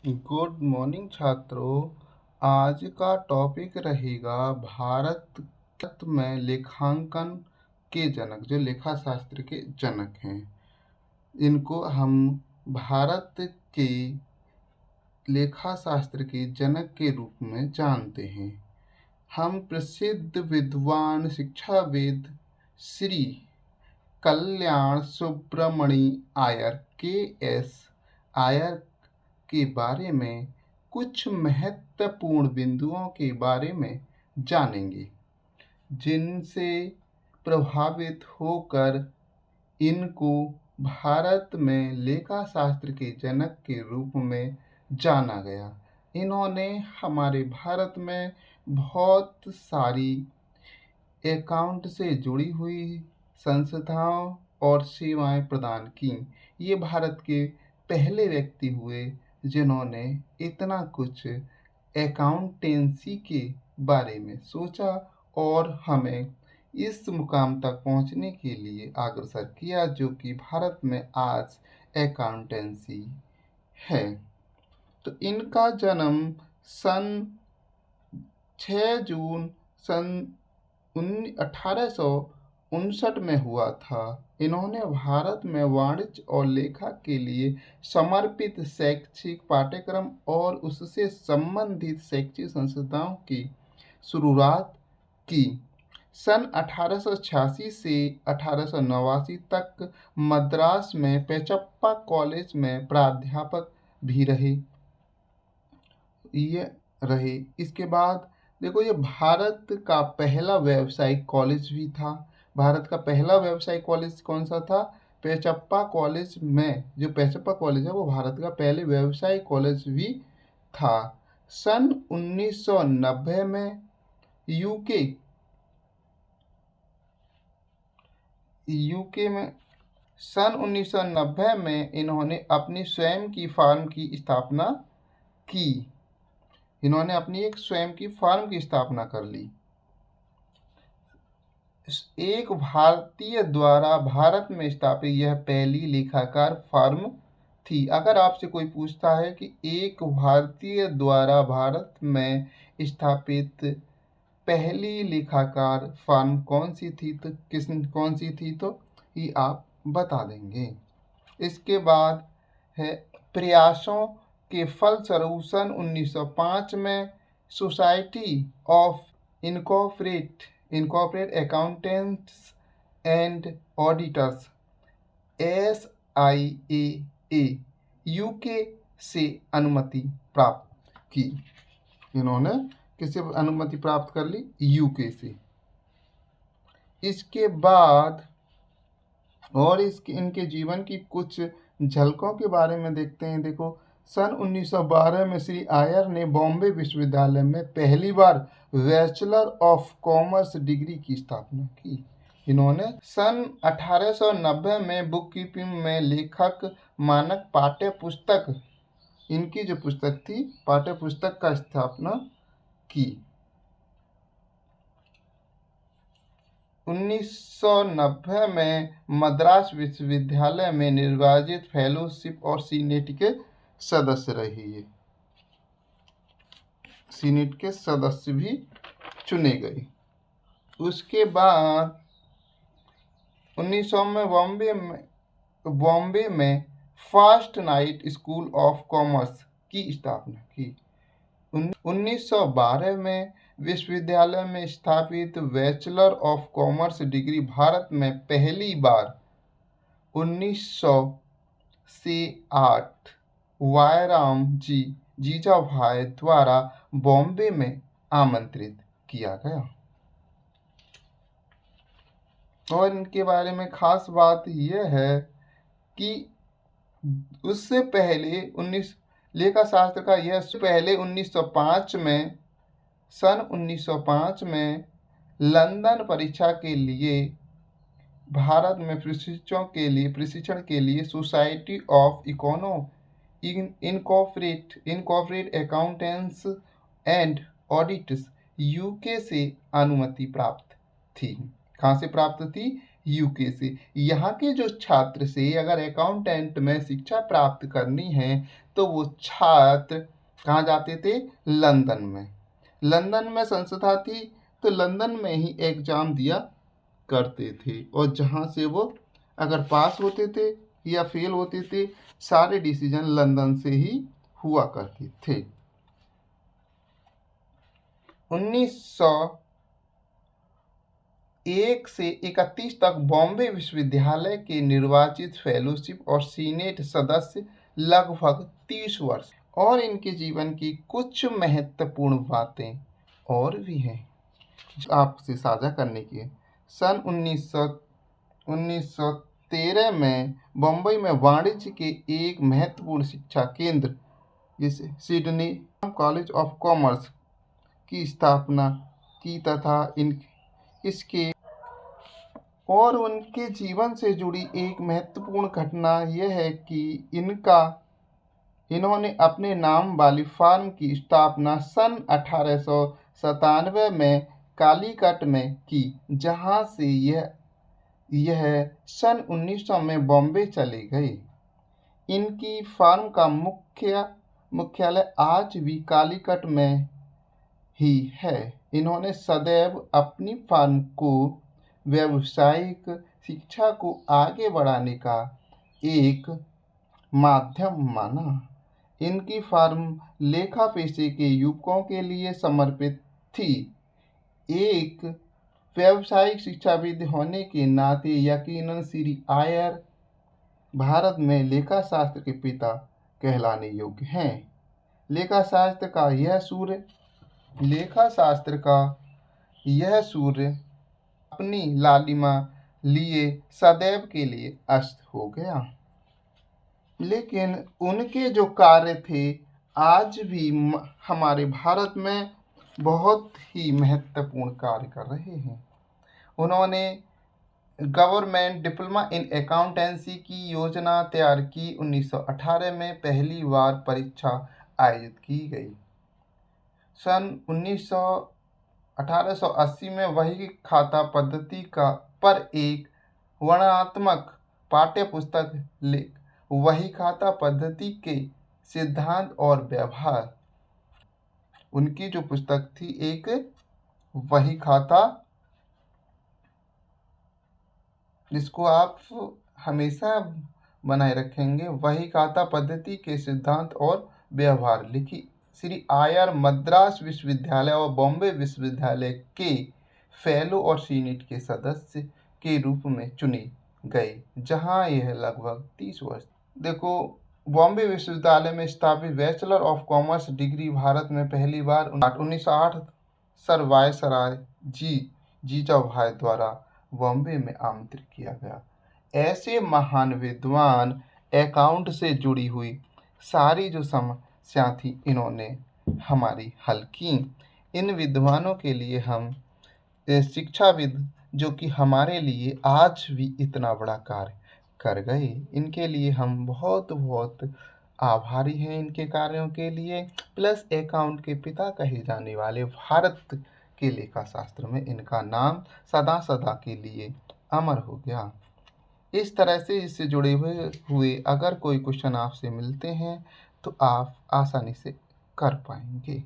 Good morning छात्रों। आज का टॉपिक रहेगा भारत में लेखांकन के जनक, जो लेखा शास्त्र के जनक हैं। इनको हम भारत के लेखा शास्त्र के जनक के रूप में जानते हैं। हम प्रसिद्ध विद्वान शिक्षाविद श्री कल्याण सुब्रमणि आयर के.एस. आयर के बारे में कुछ महत्वपूर्ण बिंदुओं के बारे में जानेंगे, जिनसे प्रभावित होकर इनको भारत में लेखा शास्त्र के जनक के रूप में जाना गया। इन्होंने हमारे भारत में बहुत सारी अकाउंट से जुड़ी हुई संस्थाओं और सेवाएं प्रदान की। ये भारत के पहले व्यक्ति हुए जिन्होंने इतना कुछ अकाउंटेंसी के बारे में सोचा और हमें इस मुकाम तक पहुंचने के लिए अग्रसर किया, जो कि भारत में आज अकाउंटेंसी है। तो इनका जन्म सन 6 जून सन 1859 में हुआ था। इन्होंने भारत में वाणिज्य और लेखा के लिए समर्पित शैक्षिक पाठ्यक्रम और उससे संबंधित शैक्षिक संस्थाओं की शुरुआत की। सन 1886 से 1889 तक मद्रास में पेचप्पा कॉलेज में प्राध्यापक भी रहे। इसके बाद देखो, ये भारत का पहला व्यावसायिक कॉलेज भी था। भारत का पहला व्यावसायिक कॉलेज कौन सा था? पेचप्पा कॉलेज में। जो पेचप्पा कॉलेज है वो भारत का पहले व्यावसायिक कॉलेज भी था। सन 1990 में यूके में सन 1990 में इन्होंने अपनी स्वयं की फर्म की स्थापना की। इन्होंने अपनी एक स्वयं की फर्म की स्थापना कर ली। एक भारतीय द्वारा भारत में स्थापित यह पहली लेखाकार फर्म थी। अगर आपसे कोई पूछता है कि एक भारतीय द्वारा भारत में स्थापित पहली लेखाकार फर्म कौन सी थी, तो ये आप बता देंगे। इसके बाद है प्रयासों के फलस्वरूप सन 1905 में society of incorporate accountants and auditors SIAA UK से अनुमति प्राप्त की। इन्होंने किससे अनुमति प्राप्त कर ली? यूके से। इसके बाद और इनके जीवन की कुछ झलकों के बारे में देखते हैं। देखो, सन 1912 में श्री आयर ने बॉम्बे विश्वविद्यालय में पहली बार बैचलर ऑफ कॉमर्स डिग्री की स्थापना की। इन्होंने सन 1890 में बुक कीपिंग में लेखक मानक पाठ्य पुस्तक, इनकी जो पुस्तक थी पाठ्य पुस्तक का स्थापना की। 1990 में मद्रास विश्वविद्यालय में निर्वाचित फेलोशिप और सीनेट के सदस्य रही। सीनेट के सदस्य भी चुने गए। उसके बाद 1900 में बॉम्बे में first night school of commerce की स्थापना की। 1912 में विश्वविद्यालय में स्थापित bachelor of commerce degree Bharat में पहली बार 1908 वायराम जी जीजाभाई द्वारा बॉम्बे में आमंत्रित किया गया। और इनके बारे में खास बात यह है कि उससे पहले 1905 में सन 1905 में लंदन परीक्षा के लिए भारत में प्रशिक्षण के लिए society of incorporate accountants and auditors UK से अनुमति प्राप्त थी। कहाँ से प्राप्त थी? यूके से। यहाँ के जो छात्र से अगर अकाउंटेंट में शिक्षा प्राप्त करनी है तो वो छात्र कहाँ जाते थे? लंदन में। लंदन में संस्था थी तो लंदन में ही एग्जाम दिया करते थे, और जहाँ से वो अगर पास होते थे या फेल होते थे, सारे डिसीजन लंदन से ही हुआ करते थे। 1901 से 31 तक बॉम्बे विश्वविद्यालय के निर्वाचित फेलोशिप और सीनेट सदस्य लगभग 30 वर्ष। और इनके जीवन की कुछ महत्वपूर्ण बातें और भी हैं जो आपसे साझा करने की है। सन 1913 में बम्बई में वाणिज्य के एक महत्वपूर्ण शिक्षा केंद्र जिसे सिडनी कॉलेज ऑफ कॉमर्स की स्थापना की तथा इसके और उनके जीवन से जुड़ी एक महत्वपूर्ण घटना यह है कि इन्होंने अपने नाम वाली फार्म की स्थापना सन 1897 में कालीकट में की, जहां से यह सन 1900 में बॉम्बे चले गए। इनकी फार्म का मुख्यालय आज भी कालीकट में ही है। इन्होंने सदैव अपनी फार्म को व्यावसायिक शिक्षा को आगे बढ़ाने का एक माध्यम माना। इनकी फार्म लेखा पेशे के युवकों के लिए समर्पित थी। एक व्यावसायिक शिक्षाविद होने के नाते यकीनन श्री आयर भारत में लेखा शास्त्र के पिता कहलाने योग्य हैं। लेखा शास्त्र का यह सूर्य अपनी लालिमा लिए सदैव के लिए अस्त हो गया, लेकिन उनके जो कार्य थे आज भी हमारे भारत में बहुत ही महत्वपूर्ण कार्य कर रहे हैं। उन्होंने गवर्नमेंट डिप्लोमा इन अकाउंटेंसी की योजना तैयार की। 1918 में पहली बार परीक्षा आयोजित की गई। सन 1880 में वही खाता पद्धति पर एक वर्णनात्मक पाठ्य पुस्तक वही खाता पद्धति के सिद्धांत और व्यवहार, उनकी जो पुस्तक थी एक वही खाता, जिसको आप हमेशा बनाए रखेंगे, वही खाता पद्धति के सिद्धांत और व्यवहार, लिखी श्री आयर मद्रास विश्वविद्यालय और बॉम्बे विश्वविद्यालय के फेलो और सीनेट के सदस्य के रूप में चुने गए, जहां यह लगभग 30 वर्ष। देखो, बॉम्बे विश्वविद्यालय में स्थापित bachelor of commerce degree Bharat में पहली बार 1908 सर वायसराय जीजाभाई द्वारा बॉम्बे में आमंत्रित किया गया। ऐसे महान विद्वान अकाउंट से जुड़ी हुई सारी जो समस्या थी इन्होंने हमारी हल की। इन विद्वानों के लिए हम शिक्षाविद जो कि हमारे लिए आज भी इतना बड़ा कार्य कर गए, इनके लिए हम बहुत बहुत आभारी हैं इनके कार्यों के लिए। प्लस अकाउंट के पिता कहे जाने वाले भारत के लेखा शास्त्र में इनका नाम सदा सदा के लिए अमर हो गया। इस तरह से इससे जुड़े हुए अगर कोई क्वेश्चन आपसे मिलते हैं तो आप आसानी से कर पाएंगे।